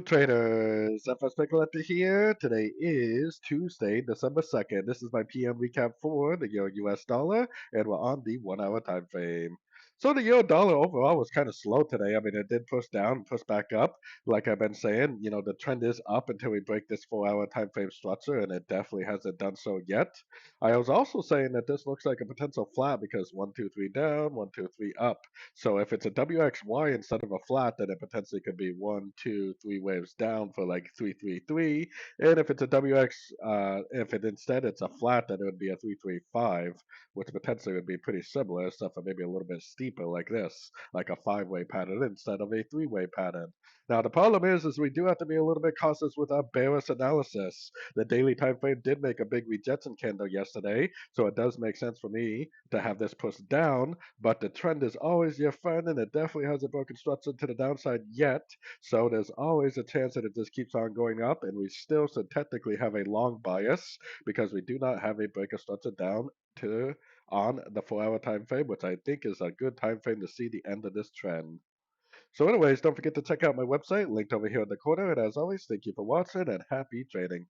Traders, FX Pip Collector here. Today is Tuesday, December 2nd. This is my PM recap for the Euro US dollar, and we're on the 1 hour time frame. So the euro dollar overall was kind of slow today. I mean, it did push down, push back up. Like I've been saying, the trend is up until we break this 4 hour time frame structure, and it definitely hasn't done so yet. I was also saying that this looks like a potential flat because 1, 2, 3 down, 1, 2, 3 up. So if it's a WXY instead of a flat, then it potentially could be 1, 2, 3 waves down for like 3, 3, 3. And if it's a WX, if it instead it's a flat, then it would be a 3, 3, 5, which potentially would be pretty similar, except for maybe a little bit steeper like this, like a 5 way pattern instead of a 3 way pattern. Now the problem is we do have to be a little bit cautious with our bearish analysis. The daily time frame did make a big rejection candle yesterday, so it does make sense for me to have this push down, but the trend is always your friend, and it definitely hasn't broken structure to the downside yet. So there's always a chance that it just keeps on going up, and we still should technically have a long bias because we do not have a break of structure down to on the 4 hour time frame, which I think is a good time frame to see the end of this trend. So anyways, don't forget to check out my website linked over here in the corner, and as always, thank you for watching and happy trading.